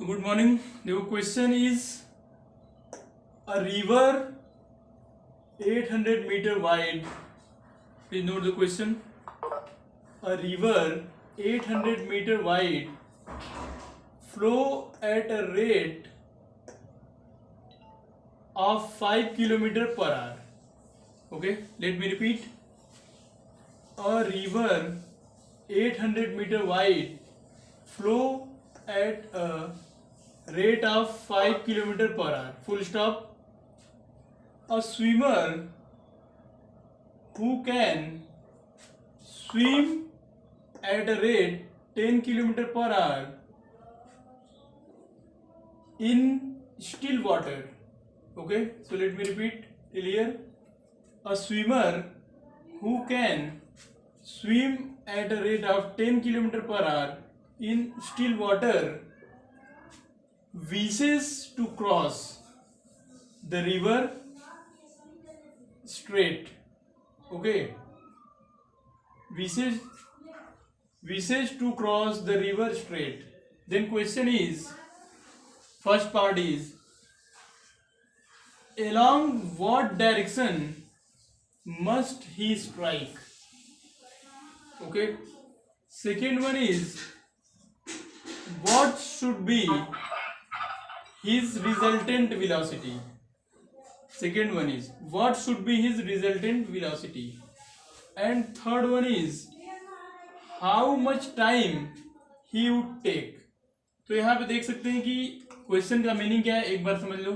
So good morning. The question is a river 800 meter wide. Please note the question. A river 800 meter wide flow at a rate of 5 kilometer per hour. Okay, let me repeat. A river 800 meter wide flow at a rate of 5 kilometer per hour. Full stop. A swimmer who can swim at a rate 10 kilometer per hour in still water. Okay, so let me repeat till here. A swimmer who can swim at a rate of 10 kilometer per hour in still water wishes to cross the river straight. Okay, wishes to cross the river straight. Then question is, first part is, along what direction must he strike? Okay, second one is, what should be his resultant velocity? Second one is, what should be his resultant velocity? And third one is, how much time he would take. तो यहाँ पे देख सकते हैं कि question का meaning क्या है, एक बार समझ लो.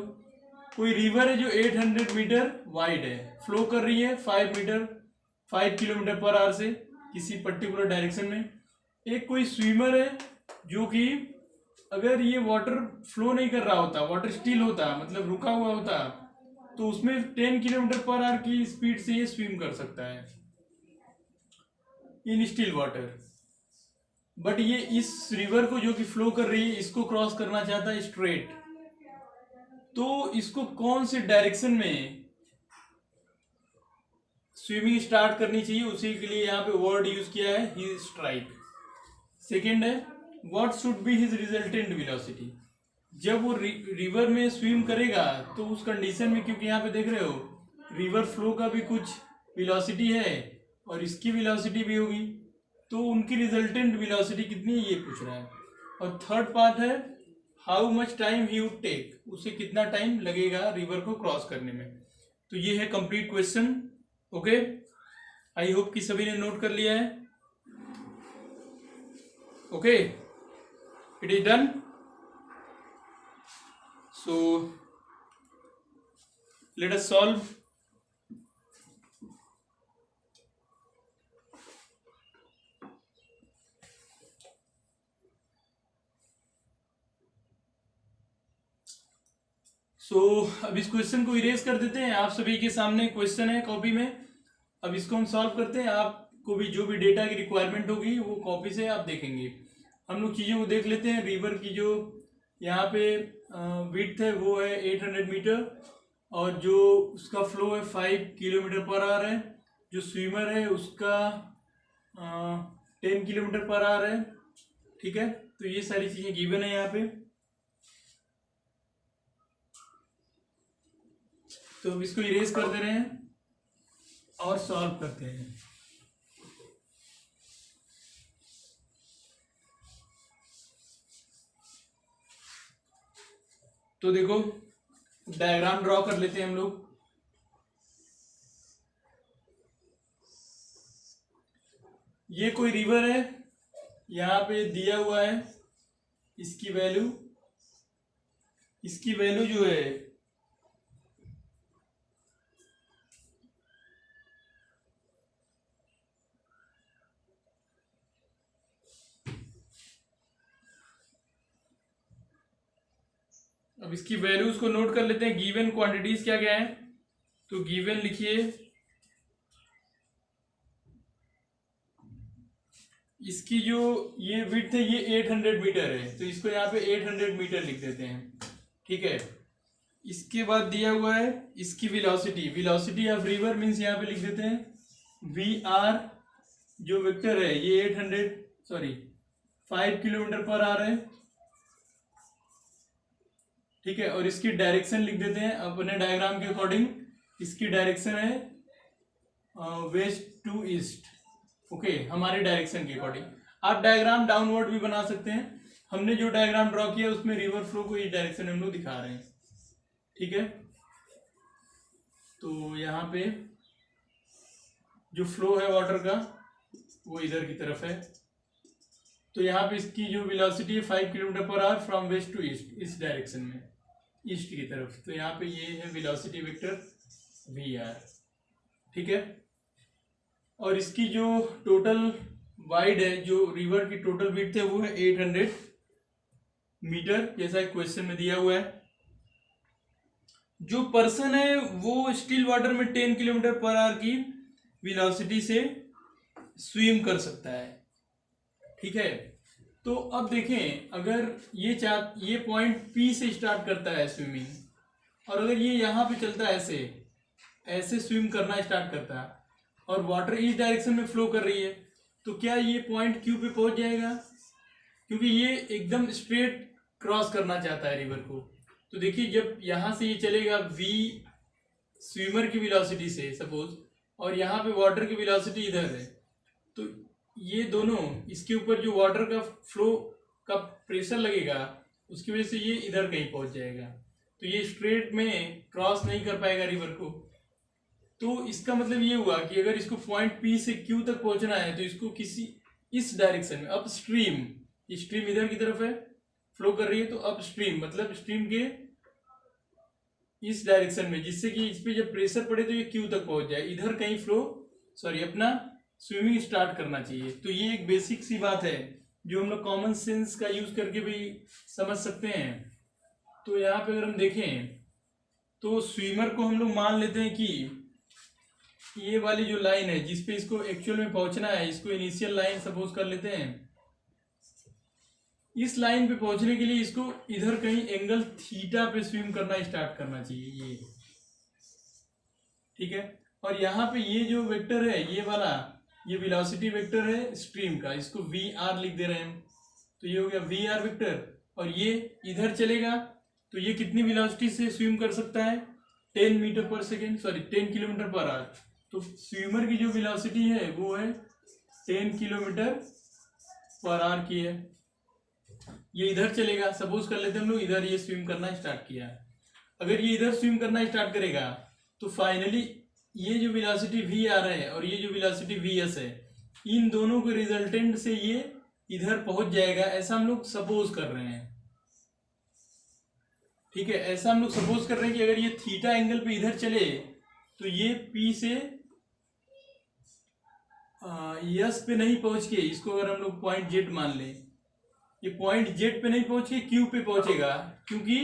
कोई रिवर है जो 800 मीटर वाइड है, फ्लो कर रही है 5 किलोमीटर पर आवर से किसी पर्टिकुलर डायरेक्शन में. एक कोई स्विमर है जो कि अगर ये वाटर फ्लो नहीं कर रहा होता, वाटर स्टिल होता, मतलब रुका हुआ होता, तो उसमें 10 किलोमीटर पर आवर की स्पीड से ये स्विम कर सकता है इन स्टिल वाटर. बट ये इस रिवर को जो कि फ्लो कर रही है इसको क्रॉस करना चाहता है स्ट्रेट, तो इसको कौन से डायरेक्शन में स्विमिंग स्टार्ट करनी चाहिए, उसी के लिए यहाँ पे वर्ड यूज किया है ही स्ट्राइक. सेकेंड है, what should be his resultant velocity. जब वो रिवर में स्विम करेगा तो उस कंडीशन में, क्योंकि यहाँ पे देख रहे हो रिवर फ्लो का भी कुछ वेलोसिटी है और इसकी वेलोसिटी भी होगी, तो उनकी रिजल्टेंट वेलोसिटी कितनी है ये पूछ रहा है. और थर्ड पार्ट है, how much time he would take, उसे कितना टाइम लगेगा रिवर को क्रॉस करने में. तो ये है complete question. Okay, I hope कि सभी ने नोट कर लिया है. Okay, it is done. So let us solve. So अब इस क्वेश्चन को इरेज कर देते हैं. आप सभी के सामने क्वेश्चन है कॉपी में. अब इसको हम सॉल्व करते हैं. आपको भी जो भी डेटा की रिक्वायरमेंट होगी वो कॉपी से आप देखेंगे. हम लोग चीज़ों को देख लेते हैं. रिवर की जो यहाँ पे विड्थ है वो है 800 मीटर और जो उसका फ्लो है 5 किलोमीटर पर आवर है. जो स्विमर है उसका 10 किलोमीटर पर आवर है. ठीक है, तो ये सारी चीज़ें गिवन है यहाँ पे. तो अब इसको इरेज कर दे रहे हैं और सॉल्व करते हैं. तो देखो डायग्राम ड्रॉ कर लेते हैं हम लोग. ये कोई रिवर है, यहाँ पे दिया हुआ है इसकी वैल्यू जो है अब इसकी वैल्यूज को नोट कर लेते हैं. गिवन क्वांटिटीज क्या क्या है, तो गिवन लिखिए. इसकी जो ये विड्थ है ये 800 मीटर है, तो इसको यहाँ पे 800 मीटर लिख देते हैं. ठीक है, इसके बाद दिया हुआ है इसकी वेलोसिटी ऑफ रिवर मीन्स यहाँ पे लिख देते हैं वी आर. जो वेक्टर है ये 5 किलोमीटर पर आवर है. ठीक है, और इसकी डायरेक्शन लिख देते हैं अपने डायग्राम के अकॉर्डिंग। इसकी डायरेक्शन है वेस्ट टू ईस्ट। ओके, हमारे डायरेक्शन के अकॉर्डिंग आप डायग्राम डाउनवर्ड भी बना सकते हैं। हमने जो डायग्राम ड्रॉ किया उसमें रिवर फ्लो को इस डायरेक्शन में हम लोग दिखा रहे हैं। ठीक है, तो यहाँ पे जो फ्लो है वाटर का वो इधर की तरफ है। तो यहाँ पे इसकी जो वेलोसिटी है 5 kilometre per hour from west to east, इस डायरेक्शन में ईस्ट की तरफ। तो यहाँ पे ये है वेलोसिटी वेक्टर वी आर। ठीक है, और इसकी जो टोटल वाइड है, जो रिवर की टोटल विड्थ है वो है 800 मीटर, जैसा क्वेश्चन में दिया हुआ है। जो पर्सन है वो स्टिल वाटर में 10 किलोमीटर पर आवर की वेलोसिटी से स्विम कर सकता है। ठीक है, तो अब देखें, अगर ये पॉइंट पी से स्टार्ट करता है स्विमिंग, और अगर ये यहाँ पे चलता है ऐसे स्विम करना स्टार्ट करता है, और वाटर इस डायरेक्शन में फ्लो कर रही है, तो क्या ये पॉइंट क्यू पे पहुंच जाएगा? क्योंकि ये एकदम स्ट्रेट क्रॉस करना चाहता है रिवर को। तो देखिए, जब यहाँ से ये चलेगा वी स्विमर की वेलोसिटी से सपोज, और यहाँ पे वाटर की वेलोसिटी इधर है, तो ये दोनों, इसके ऊपर जो वाटर का फ्लो का प्रेशर लगेगा उसकी वजह से ये इधर कहीं पहुंच जाएगा। तो ये स्ट्रेट में क्रॉस नहीं कर पाएगा रिवर को। तो इसका मतलब ये हुआ कि अगर इसको पॉइंट पी से क्यू तक पहुंचना है तो इसको किसी इस डायरेक्शन में अप स्ट्रीम इधर की तरफ है, फ्लो कर रही है, तो अप स्ट्रीम मतलब स्ट्रीम के इस डायरेक्शन में, जिससे कि इस पे जब प्रेशर पड़े तो ये क्यू तक पहुंच जाए, इधर कहीं अपना स्विमिंग स्टार्ट करना चाहिए। तो ये एक बेसिक सी बात है जो हम लोग कॉमन सेंस का यूज करके भी समझ सकते हैं। तो यहाँ पे अगर हम देखें तो स्विमर को हम लोग मान लेते हैं कि ये वाली जो लाइन है जिसपे इसको एक्चुअल में पहुंचना है, इसको इनिशियल लाइन सपोज कर लेते हैं। इस लाइन पे पहुंचने के लिए इसको इधर कहीं एंगल थीटा पे स्विम करना स्टार्ट करना चाहिए, ये। ठीक है, और यहाँ पे ये जो वेक्टर है ये वाला, ये वेलोसिटी वेक्टर है स्ट्रीम का, इसको वी आर लिख दे रहे हैं। तो ये हो गया वी आर वेक्टर, और ये इधर चलेगा तो ये कितनी वेलोसिटी से स्विम कर सकता है? 10 किलोमीटर पर आवर। तो स्विमर की जो वेलोसिटी है वो है 10 किलोमीटर पर आवर की है। ये इधर चलेगा, सपोज कर लेते हैं हम लोग इधर ये स्विम करना स्टार्ट किया। अगर ये इधर स्विम करना स्टार्ट करेगा तो फाइनली ये जो वेलोसिटी वी आर है और ये जो वेलोसिटी वी एस है, इन दोनों के रिजल्टेंट से ये इधर पहुंच जाएगा, ऐसा हम लोग सपोज कर रहे हैं। ठीक है, ऐसा हम लोग सपोज कर रहे हैं कि अगर ये थीटा एंगल पे इधर चले तो ये पी से यस पे नहीं पहुंच के, इसको अगर हम लोग पॉइंट जेड मान लें, ये पॉइंट जेड पे नहीं पहुंच के क्यू पे पहुंचेगा, क्योंकि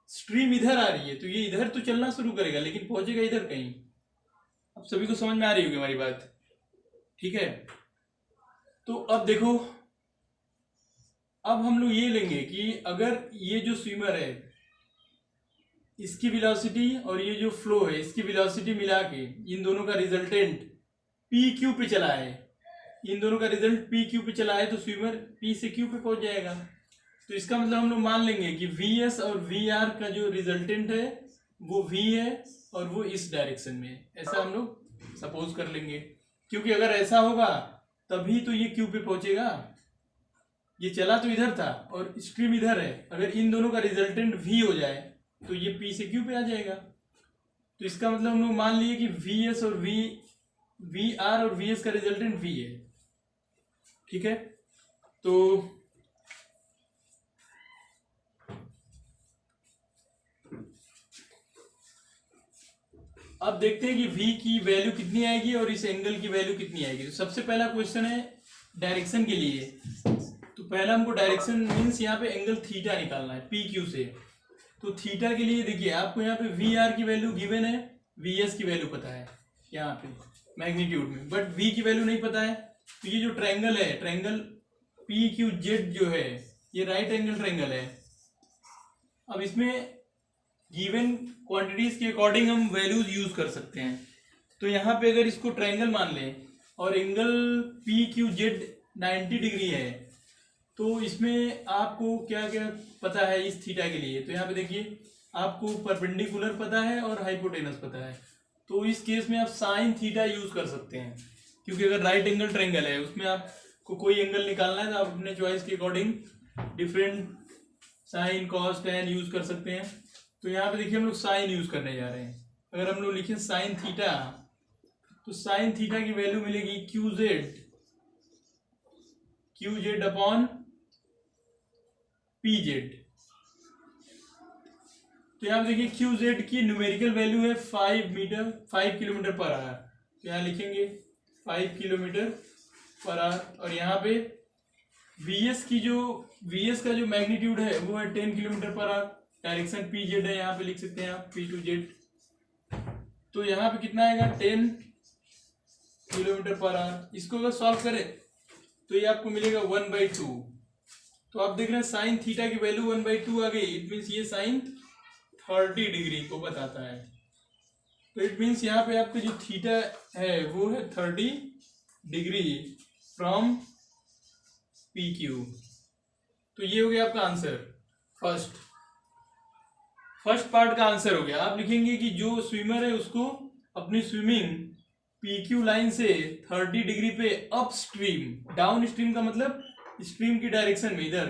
स्ट्रीम इधर आ रही है तो ये इधर तो चलना शुरू करेगा लेकिन पहुंचेगा इधर कहीं। अब सभी को समझ में आ रही होगी हमारी बात? ठीक है, तो अब देखो, अब हम लोग ये लेंगे कि अगर ये जो स्विमर है इसकी वेलोसिटी और ये जो फ्लो है इसकी वेलोसिटी मिला के इन दोनों का रिजल्टेंट पी क्यू पे चला है, इन दोनों का रिजल्ट पी क्यू पे चला है, तो स्विमर पी से क्यू पे पहुंच जाएगा। तो इसका मतलब हम लोग मान लेंगे कि वी एस और वी आर का जो रिजल्टेंट है वो वी है और वो इस डायरेक्शन में है, ऐसा हम लोग सपोज कर लेंगे। क्योंकि अगर ऐसा होगा तभी तो ये क्यू पे पहुंचेगा। ये चला तो इधर था और स्ट्रीम इधर है, अगर इन दोनों का रिजल्टेंट वी हो जाए तो ये पी से क्यू पे आ जाएगा। तो इसका मतलब हम लोग मान लिए कि वी एस और वी आर और वी एस का रिजल्टेंट वी है। ठीक है, तो अब देखते हैं कि v की वैल्यू कितनी आएगी और इस एंगल की वैल्यू कितनी आएगी। तो सबसे पहला क्वेश्चन है डायरेक्शन के लिए। तो पहला हमको डायरेक्शन मीन्स यहाँ पे एंगल थीटा निकालना है पी क्यू से। तो थीटा के लिए देखिए आपको यहाँ पे वी आर की वैल्यू गिवन है, वी एस की वैल्यू पता है यहाँ पे मैग्नीट्यूड में, बट v की वैल्यू नहीं पता है। तो ये जो ट्रायंगल है, ट्रायंगल पी क्यू जेड जो है ये राइट एंगल ट्रायंगल है। अब इसमें गिवन क्वांटिटीज के अकॉर्डिंग हम वैल्यूज यूज कर सकते हैं। तो यहाँ पे अगर इसको ट्रायंगल मान लें और angle P Q Z 90 degree है, तो इसमें आपको क्या क्या पता है इस थीटा के लिए? तो यहाँ पे देखिए, आपको परपेंडिकुलर पता है और हाइपोटेनस पता है। तो इस केस में आप साइन थीटा यूज कर सकते हैं, क्योंकि अगर राइट एंगल ट्रायंगल है उसमें आपको कोई एंगल निकालना है तो आप अपने चॉइस के according different sine cos tan use कर सकते हैं। तो यहाँ पे देखिए हम लोग साइन यूज करने जा रहे हैं। अगर हम लोग लिखें साइन थीटा, तो साइन थीटा की वैल्यू मिलेगी Q Z upon P Z. तो यहाँ देखिए क्यू जेड की न्यूमेरिकल वैल्यू है 5 किलोमीटर पर आवर। तो यहाँ लिखेंगे 5 किलोमीटर पर आवर, और यहाँ पे वीएस का जो मैग्नीट्यूड है वो है 10 kilometre per our. Direction P Z है, यहाँ पे लिख सकते हैं आप पी टू जेड। तो यहाँ पे कितना आएगा 10 किलोमीटर पर आवर। इसको अगर सॉल्व करें तो ये आपको मिलेगा 1/2। तो आप देख रहे हैं साइन थीटा की वैल्यू 1/2 आ गई। इट मीन्स ये साइन 30 डिग्री को बताता है। तो इट मीन्स यहाँ पे आपका जो थीटा है वो है 30 डिग्री फ्रॉम पी क्यू। तो ये हो गया आपका आंसर। फर्स्ट पार्ट का आंसर हो गया। आप लिखेंगे कि जो स्विमर है उसको अपनी स्विमिंग पी क्यू लाइन से 30 डिग्री पे अप स्ट्रीम, डाउन स्ट्रीम का मतलब स्ट्रीम की डायरेक्शन में इधर,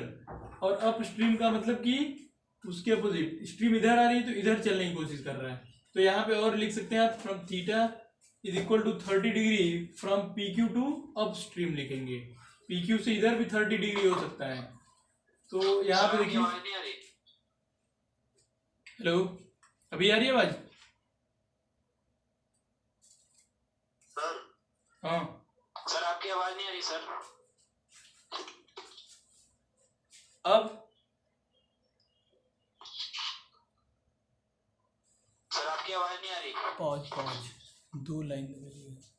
और अप स्ट्रीम का मतलब कि उसके अपोजिट, स्ट्रीम इधर आ रही है तो इधर चलने की कोशिश कर रहा है। तो यहाँ पे और लिख सकते हैं आप from theta is equal to 30 degree from P Q to upstream लिखेंगे। पी क्यू से इधर भी 30 डिग्री हो सकता है। तो यहाँ पे देखिए, हेलो, अभी आ रही है आवाज? सर, हाँ सर आपकी आवाज नहीं आ रही सर। अब सर आपकी आवाज नहीं आ रही। पॉज 2 लाइन लगी है।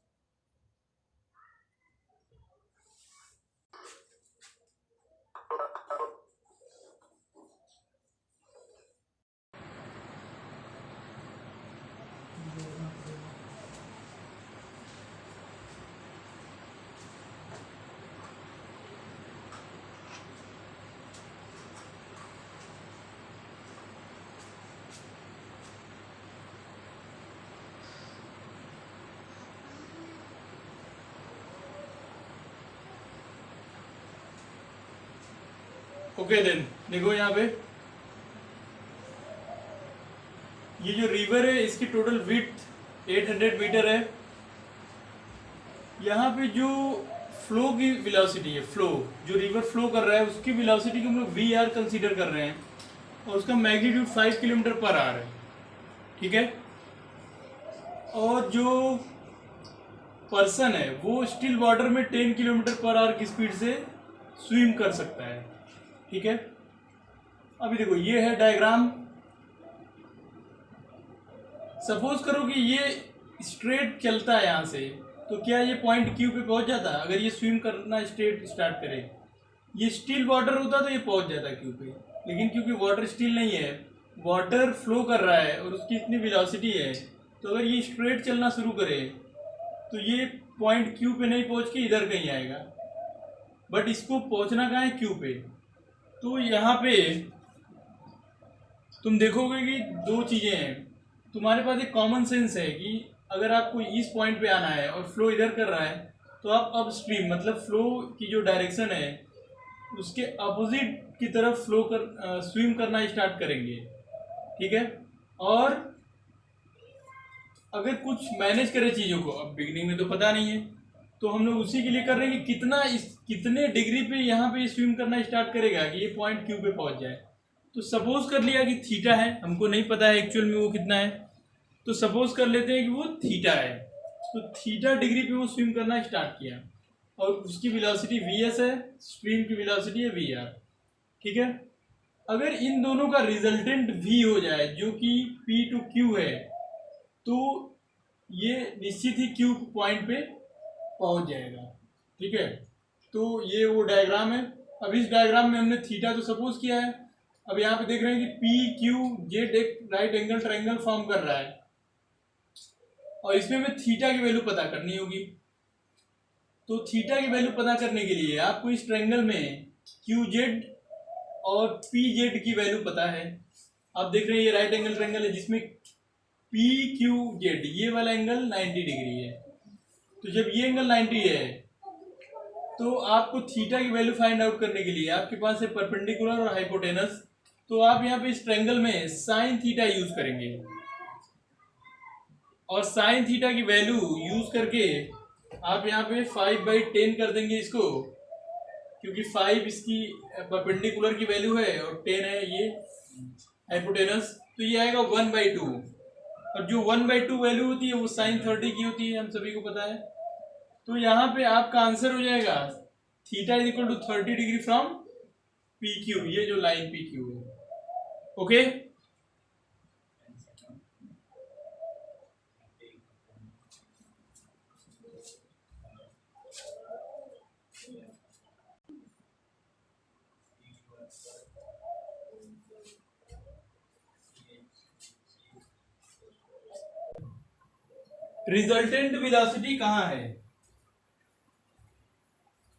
ओके देन देखो यहाँ पे ये जो रिवर है इसकी टोटल विड्थ 800 मीटर है। यहाँ पे जो फ्लो की वेलोसिटी है, फ्लो जो रिवर फ्लो कर रहा है उसकी वेलोसिटी को हम लोग वी आर कंसिडर कर रहे हैं, और उसका मैग्नीट्यूड 5 किलोमीटर पर आवर है। ठीक है, और जो पर्सन है वो स्टिल वाटर में 10 किलोमीटर पर आवर की स्पीड से स्विम कर सकता है। ठीक है, अभी देखो ये है डायग्राम। सपोज करो कि ये स्ट्रेट चलता है यहाँ से, तो क्या ये पॉइंट क्यू पे पहुंच जाता? अगर ये स्विम करना स्ट्रेट स्टार्ट करे, ये स्टिल वाटर होता तो ये पहुंच जाता क्यू पे। लेकिन क्योंकि वाटर स्टिल नहीं है, वाटर फ्लो कर रहा है और उसकी इतनी वेलोसिटी है, तो अगर ये स्ट्रेट चलना शुरू करे तो ये पॉइंट क्यू पे नहीं पहुंच के इधर कहीं आएगा। बट इसको पहुंचना कहाँ है? क्यू पे। तो यहाँ पे तुम देखोगे कि दो चीज़ें हैं। तुम्हारे पास एक कॉमन सेंस है कि अगर आपको इस पॉइंट पे आना है और फ्लो इधर कर रहा है, तो आप अप स्ट्रीम मतलब फ्लो की जो डायरेक्शन है उसके अपोजिट की तरफ फ्लो कर स्विम करना स्टार्ट करेंगे। ठीक है, और अगर कुछ मैनेज करें चीज़ों को, अब बिगिनिंग में तो पता नहीं है, तो हम लोग उसी के लिए कर रहे हैं कि कितने डिग्री पे यहाँ पे स्विम करना स्टार्ट करेगा कि ये पॉइंट क्यू पे पहुँच जाए। तो सपोज कर लिया कि थीटा है, हमको नहीं पता है एक्चुअल में वो कितना है, तो सपोज कर लेते हैं कि वो थीटा है। तो थीटा डिग्री पे वो स्विम करना स्टार्ट किया और उसकी वेलोसिटी वीएस है, स्ट्रीम की वेलोसिटी है वी आर। ठीक है, अगर इन दोनों का रिजल्टेंट वी हो जाए जो कि पी टू क्यू है, तो ये निश्चित ही क्यू पॉइंट पे पहुंच जाएगा। ठीक है, तो ये वो डायग्राम है। अब इस डायग्राम में हमने थीटा तो सपोज किया है। अब यहाँ पे देख रहे हैं कि पी क्यू जेड एक राइट एंगल ट्रायंगल फॉर्म कर रहा है, और इसमें हमें थीटा की वैल्यू पता करनी होगी। तो थीटा की वैल्यू पता करने के लिए आपको इस ट्रायंगल में क्यू जेड और पी जेड की वैल्यू पता है। आप देख रहे हैं ये राइट एंगल ट्रायंगल है जिसमें पी क्यू जेड ये वाला एंगल 90 डिग्री है। तो जब ये एंगल 90 है तो आपको थीटा की वैल्यू फाइंड आउट करने के लिए आपके पास है परपेंडिकुलर और हाइपोटेनस। तो आप यहाँ पे इस ट्रायंगल में साइन थीटा यूज करेंगे और साइन थीटा की वैल्यू यूज करके आप यहाँ पे 5/10 कर देंगे इसको, क्योंकि 5 इसकी परपेंडिकुलर की वैल्यू है और 10 है ये हाइपोटेनस। तो ये आएगा 1/2 और जो 1/2 वैल्यू होती है वो साइन 30 की होती है, हम सभी को पता है। तो यहाँ पे आपका आंसर हो जाएगा theta is equal to 30 degree from P Q, ये जो लाइन पी क्यू है। ओके, रिजल्टेंट वेलोसिटी कहाँ है?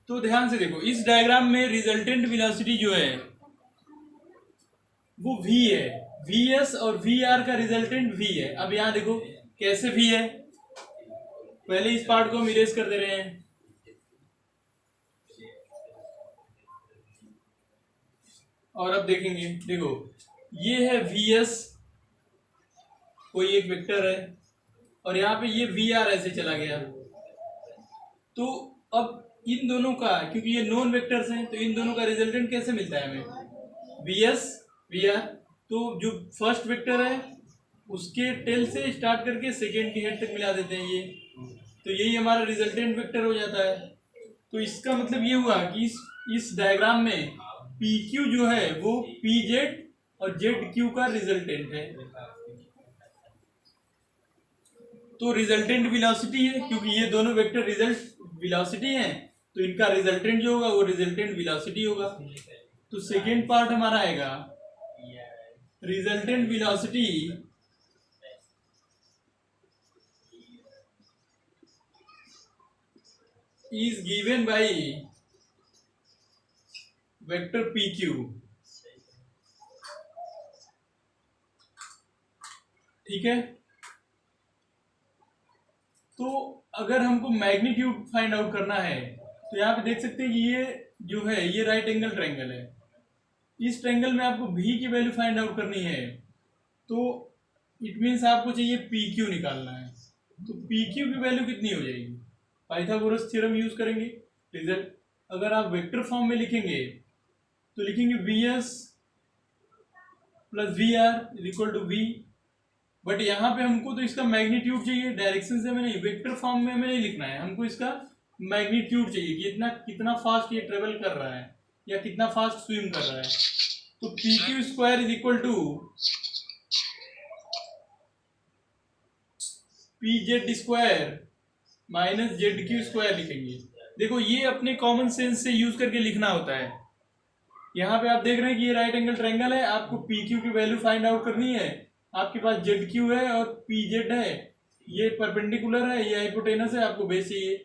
तो ध्यान से देखो, इस डायग्राम में रिजल्टेंट वेलोसिटी जो है वो v है। vs और vr का रिजल्टेंट v है। अब यहां देखो कैसे v है, पहले इस पार्ट को हम इरेज कर दे रहे हैं। और अब देखेंगे, देखो ये है vs, कोई एक वेक्टर है, और यहाँ पे ये vr ऐसे चला गया। तो अब इन दोनों का, क्योंकि ये नॉन वेक्टर्स हैं, तो इन दोनों का रिजल्टेंट कैसे मिलता है हमें? vs vr। तो जो फर्स्ट वेक्टर है उसके टेल से स्टार्ट करके सेकेंड की हेड तक मिला देते हैं ये, तो यही हमारा रिजल्टेंट वेक्टर हो जाता है। तो इसका मतलब ये हुआ कि इस डायग्राम में पी क्यू जो है वो पी जेड और जेड क्यू का रिजल्टेंट है। तो रिजल्टेंट वेलोसिटी है, क्योंकि ये दोनों वेक्टर रिजल्ट वेलोसिटी हैं, तो इनका रिजल्टेंट जो होगा वो रिजल्टेंट वेलोसिटी होगा। तो सेकेंड पार्ट हमारा आएगा resultant velocity is given by vector P Q. ठीक है, तो अगर हमको मैग्नीट्यूड फाइंड आउट करना है तो यहाँ पे देख सकते हैं कि ये जो है ये राइट एंगल ट्रायंगल है। इस ट्रायंगल में आपको v की वैल्यू फाइंड आउट करनी है, तो इट मीन्स आपको चाहिए पी क्यू निकालना है। तो पी क्यू की वैल्यू कितनी हो जाएगी? पाइथागोरस थ्योरम यूज करेंगे। रिजल्ट अगर आप वेक्टर फॉर्म में लिखेंगे तो लिखेंगे vs plus vr is equal to v, but यहाँ पे हमको तो इसका मैग्नीट्यूड चाहिए, डायरेक्शन से हमें नहीं, वेक्टर फॉर्म में हमें नहीं लिखना है, हमको इसका मैग्नीट्यूड चाहिए कि इतना कितना फास्ट ये ट्रेवल कर रहा है या कितना फास्ट स्विम कर रहा है। तो P Q square is equal to P Z square minus Z Q square लिखेंगे। देखो ये अपने कॉमन सेंस से यूज करके लिखना होता है। यहाँ पे आप देख रहे हैं कि ये राइट एंगल ट्रायंगल है, आपको पी क्यू की वैल्यू फाइंड आउट करनी है। आपके पास जेड क्यू है और पी जेड है, ये परपेंडिकुलर है, ये हाइपोटेनस है, आपको बेस चाहिए।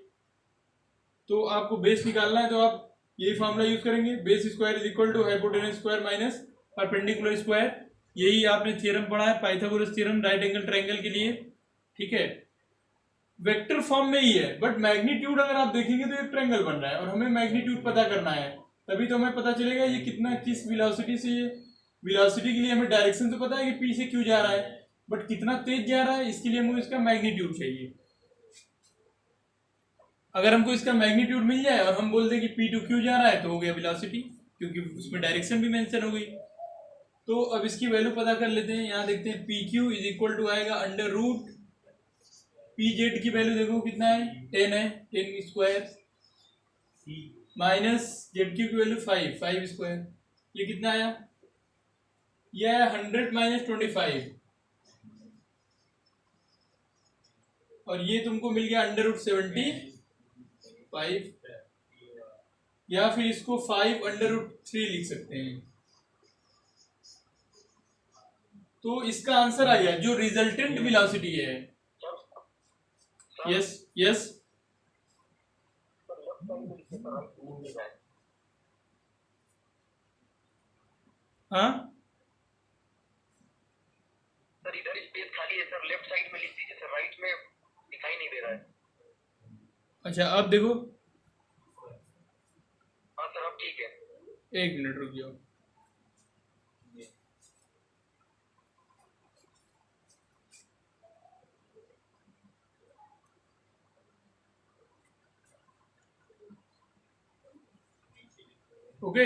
तो आपको बेस निकालना है, तो आप यही फॉर्मूला यूज करेंगे, base square is equal to hypotenuse square minus perpendicular square. यही आपने थ्योरम पढ़ा है, Pythagoras theorem right angle triangle के लिए। ठीक है, वेक्टर फॉर्म में ही है, बट मैग्नीट्यूड अगर आप देखेंगे तो एक ट्रायंगल बन रहा है और हमें मैग्नीट्यूड पता करना है, तभी तो हमें पता चलेगा ये कितना किस वेलोसिटी से, ये वेलोसिटी के लिए हमें डायरेक्शन तो पता है कि पी से क्यू जा रहा है, बट कितना तेज जा रहा है इसके लिए हमको इसका मैग्नीट्यूड चाहिए। अगर हमको इसका मैग्नीट्यूड मिल जाए और हम बोल दें कि पी टू क्यू जा रहा है तो हो गया वेलोसिटी, क्योंकि उसमें डायरेक्शन भी मेंशन हो गई। तो अब इसकी वैल्यू पता कर लेते हैं। यहाँ देखते हैं P Q is equal to आएगा अंडर रूट पी जेड की वैल्यू देखो कितना है, 10 है, 10 स्क्वायर माइनस जेड क्यू की वैल्यू 5 स्क्वायर, ये कितना आया? ये आया 100 माइनस 25, और ये तुमको मिल गया अंडर रूट 75, या फिर इसको 5 अंडर रूट 3 लिख सकते हैं। तो इसका आंसर आ गया जो रिजल्टेंट वेलोसिटी है। यस यस हाँ सर इधर स्पेस खाली है सर, लेफ्ट साइड में लिख दीजिए सर, राइट में दिखाई नहीं दे रहा है। अच्छा अब देखो, हाँ सर अब ठीक है। 1 मिनट रुक जाओ। ओके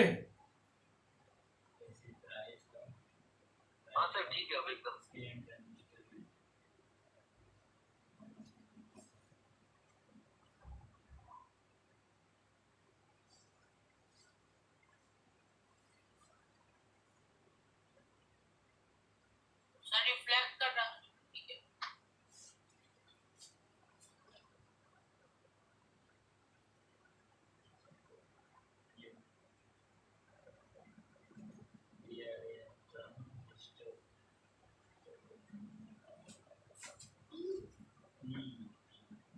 हाँ सर ठीक है अब एकदम। सर रिफ्लेक्ट कर रहा है, ठीक है।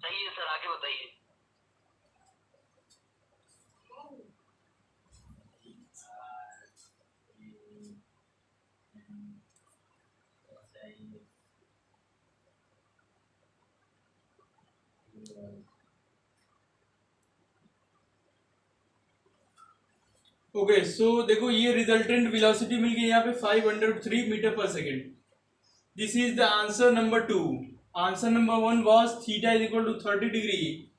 सही है सर, आगे बताइए। ओके सो देखो ये रिजल्टेंट वेलोसिटी मिल गई यहाँ पे 503 metre per second. This is the answer number 2। Answer number 1 was theta is equal to 30 degree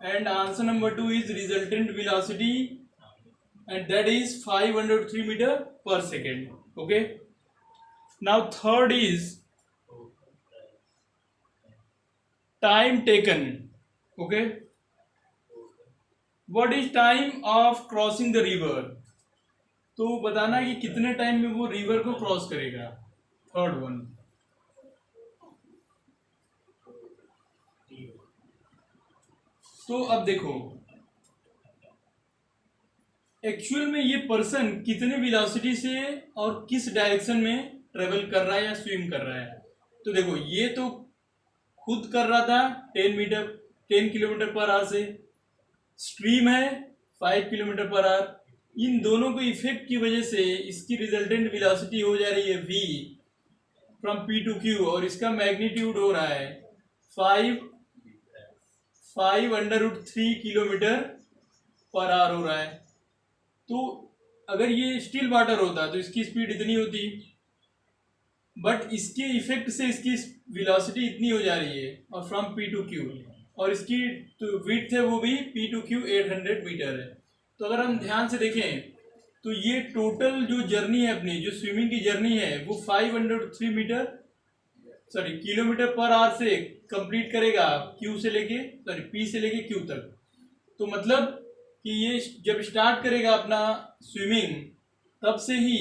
and answer number 2 is resultant velocity and that is 503 meter per second. Okay, now third is time taken. Okay, what is time of crossing the river? तो बताना कि कितने time में वो river को cross करेगा। Third one, तो अब देखो एक्चुअल में ये पर्सन कितने वेलोसिटी से और किस डायरेक्शन में ट्रेवल कर रहा है या स्विम कर रहा है। तो देखो ये तो खुद कर रहा था 10 किलोमीटर पर आवर से, स्ट्रीम है 5 किलोमीटर पर आवर। इन दोनों को इफेक्ट की वजह से इसकी रिजल्टेंट वेलोसिटी हो जा रही है v from p to q और इसका मैग्नीट्यूड हो रहा है 5/√3 किलोमीटर पर आवर हो रहा है। तो अगर ये स्टिल वाटर होता तो इसकी स्पीड इतनी होती, बट इसके इफेक्ट से इसकी वेलोसिटी इतनी हो जा रही है और फ्रॉम p टू q, और इसकी तो विड्थ है वो भी p टू q 800 मीटर है। तो अगर हम ध्यान से देखें तो ये टोटल जो जर्नी है अपनी, जो स्विमिंग की जर्नी है वो 503 मीटर किलोमीटर पर आवर से कंप्लीट करेगा Q से लेके P से लेके Q तक। तो मतलब कि ये जब स्टार्ट करेगा अपना स्विमिंग तब से ही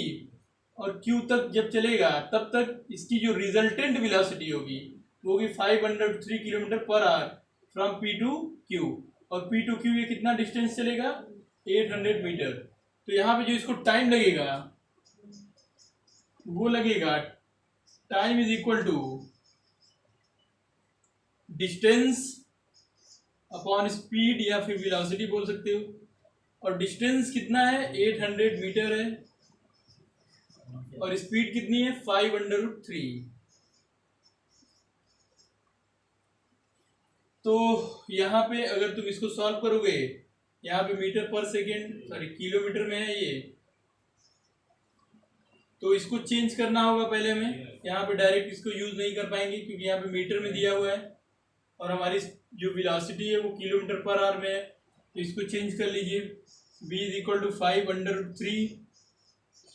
और Q तक जब चलेगा तब तक इसकी जो रिजल्टेंट वेलोसिटी होगी वो होगी 503 kilometre per hour from P to Q, और P टू Q ये कितना डिस्टेंस चलेगा 800 मीटर। तो यहाँ पे जो इसको टाइम लगेगा वो लगेगा time is equal to distance upon speed या फिर वेलोसिटी बोल सकते हो, और डिस्टेंस कितना है 800 मीटर है और स्पीड कितनी है 5/3। तो यहाँ पे अगर तुम इसको सॉल्व करोगे, यहाँ पे मीटर पर सेकेंड किलोमीटर में है ये, तो इसको चेंज करना होगा पहले हमें। यहाँ पे डायरेक्ट इसको यूज नहीं कर पाएंगे क्योंकि यहाँ पे मीटर में दिया हुआ है और हमारी जो वेलोसिटी है वो किलोमीटर पर आवर में है। तो इसको चेंज कर लीजिए, v is equal to 5/3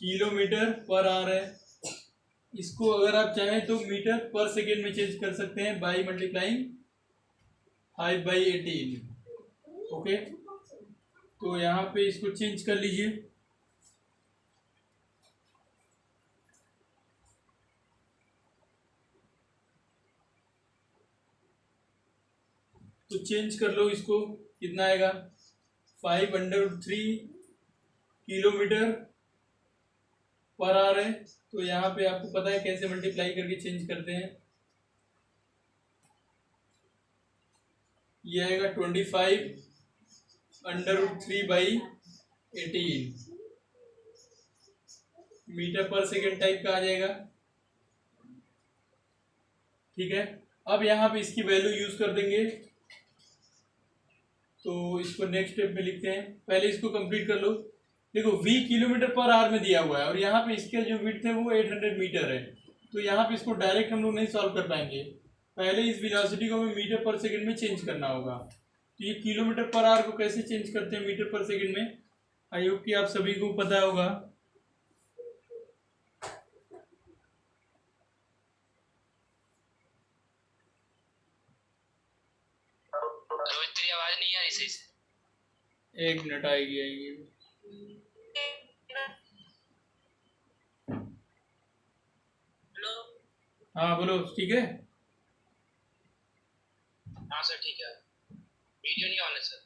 kilometre per hour है। इसको अगर आप चाहें तो मीटर पर सेकेंड में चेंज कर सकते हैं बाई मल्टीप्लाइंग 5/18। ओके, तो यहाँ पे इसको चेंज कर लीजिए। तो चेंज कर लो इसको, कितना आएगा 5/3 किलोमीटर पर आवर है। तो यहाँ पे आपको पता है कैसे मल्टीप्लाई करके चेंज करते हैं। ये आएगा 25/3/18। मीटर पर सेकेंड टाइप का आ जाएगा। ठीक है, अब यहाँ पे इसकी वैल्यू यूज कर देंगे, तो इसको नेक्स्ट स्टेप में लिखते हैं। पहले इसको कंप्लीट कर लो। देखो v किलोमीटर पर आवर में दिया हुआ है और यहाँ पे इसका जो विड्थ है वो 800 मीटर है, तो यहाँ पे इसको डायरेक्ट हम लोग नहीं सॉल्व कर पाएंगे। पहले इस वेलोसिटी को हमें मीटर पर सेकंड में चेंज करना होगा। तो ये किलोमीटर पर आवर को कैसे चेंज करते हैं मीटर पर सेकंड में, आई होप कि आप सभी को पता होगा। रोहित तेरी आवाज नहीं आ रही सही से। एक मिनट, आएगी। हेलो। हाँ बोलो, ठीक है। हाँ सर ठीक है, वीडियो नहीं ऑन है सर।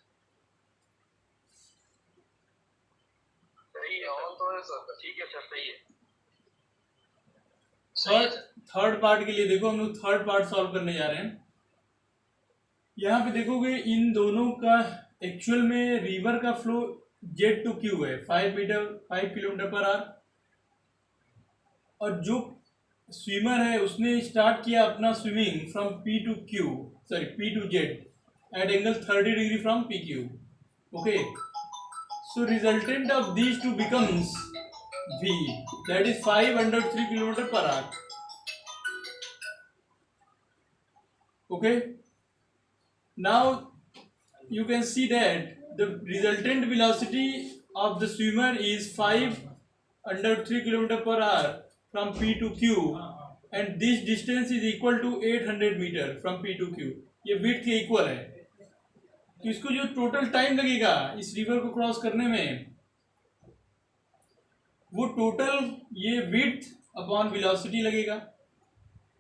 सही है, ऑन तो है सर। ठीक है सर, सही है। थर्ड पार्ट के लिए देखो, हम लोग थर्ड पार्ट सॉल्व करने जा रहे हैं। यहाँ पे देखोगे इन दोनों का एक्चुअल में रिवर का फ्लो जेड टू क्यू है 5 किलोमीटर पर आवर, और जो स्विमर है उसने स्टार्ट किया अपना swimming from P to Z at angle 30 degree from P Q. Okay, so resultant of these two becomes v, that is 503 kilometer per hour. Okay, now you can see that the resultant velocity of the swimmer is 503 kilometer per hour from P to Q, and this distance is equal to 800 meter from P to Q. ये width के equal है, तो इसको जो total time लगेगा इस river को cross करने में, वो टोटल ये विड्थ अपॉन वेलोसिटी लगेगा।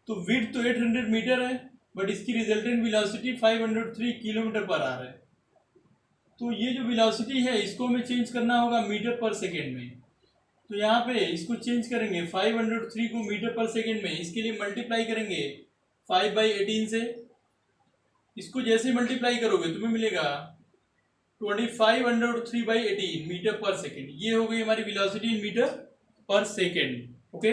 तो विड्थ तो 800 मीटर है, बट इसकी resultant velocity 503 kilometre per hour है। तो ये जो वेलोसिटी है इसको हमें चेंज करना होगा मीटर पर सेकेंड में। तो यहाँ पे इसको चेंज करेंगे 503 को मीटर पर सेकेंड में, इसके लिए मल्टीप्लाई करेंगे 5/18 से। इसको जैसे मल्टीप्लाई करोगे तुम्हें मिलेगा 25/3/18 मीटर पर सेकेंड। ये हो गई हमारी velocity in metre per second. Okay,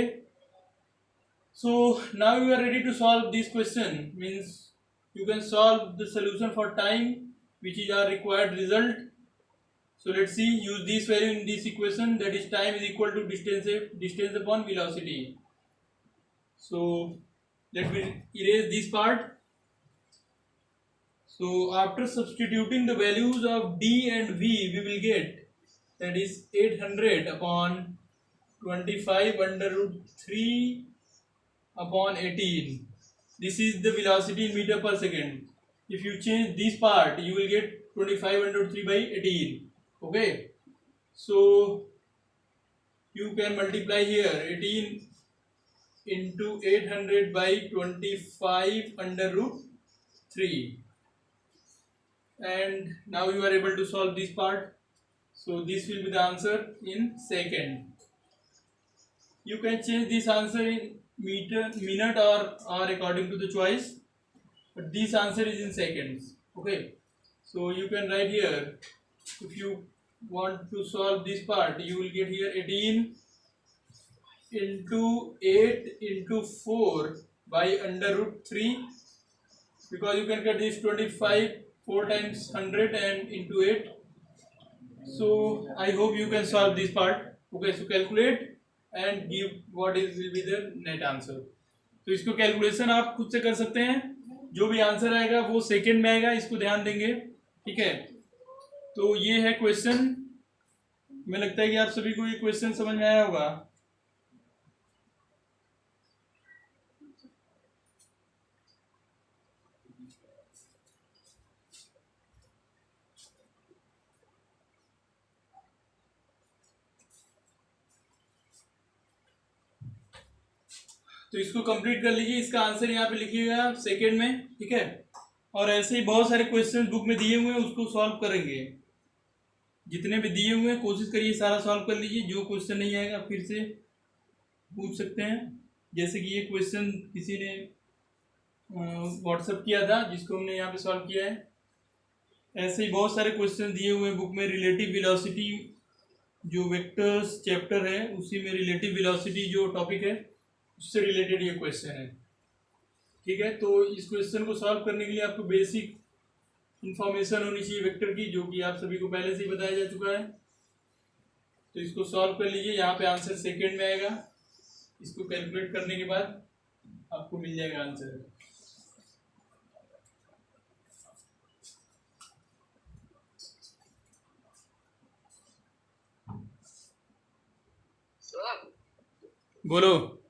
so now you are ready to solve this question, means you can solve the solution for time which is our required result. So let's see, use this value in this equation, that is time is equal to distance upon velocity. So let me erase this part. So after substituting the values of d and v, we will get, that is 800 upon 25/3 upon 18. This is the velocity in meter per second. If you change this part, you will get 25/3/18. Okay, so you can multiply here 18 into 800 by 25/3, and now you are able to solve this part. So this will be the answer in second. You can change this answer in minute or according to the choice, but this answer is in seconds. Okay, so you can write here, if you want to solve this part, you will get here 18 into 8 into 4 by √3, because you can get this 25 4 times 100 and into 8. So I hope you can solve this part. Okay, so calculate and give what is will be the net answer. तो इसको calculation आप खुद से कर सकते हैं, जो भी आंसर आएगा वो सेकंड में आएगा, इसको ध्यान देंगे। ठीक है, तो ये है क्वेश्चन। मुझे लगता है कि आप सभी को ये क्वेश्चन समझ में आया होगा। तो इसको कंप्लीट कर लीजिए, इसका आंसर यहाँ पे लिखिएगा सेकंड में। ठीक है, और ऐसे ही बहुत सारे क्वेश्चन बुक में दिए हुए हैं, उसको सॉल्व करेंगे। जितने भी दिए हुए हैं कोशिश करिए सारा सॉल्व कर लीजिए। जो क्वेश्चन नहीं आएगा फिर से पूछ सकते हैं, जैसे कि ये क्वेश्चन किसी ने व्हाट्सअप किया था जिसको हमने यहाँ पे सॉल्व किया है। ऐसे ही बहुत सारे क्वेश्चन दिए हुए हैं बुक में, रिलेटिव वेलोसिटी जो वेक्टर्स चैप्टर है उसी में रिलेटिव वेलोसिटी जो टॉपिक है उससे रिलेटेड ये क्वेश्चन है। ठीक है, तो इस क्वेश्चन को सॉल्व करने के लिए आपको बेसिक इंफॉर्मेशन होनी चाहिए वेक्टर की, जो कि आप सभी को पहले से ही बताया जा चुका है। तो इसको सॉल्व कर लीजिए, यहाँ पे आंसर सेकेंड में आएगा। इसको कैलकुलेट करने के बाद आपको मिल जाएगा आंसर। सर बोलो।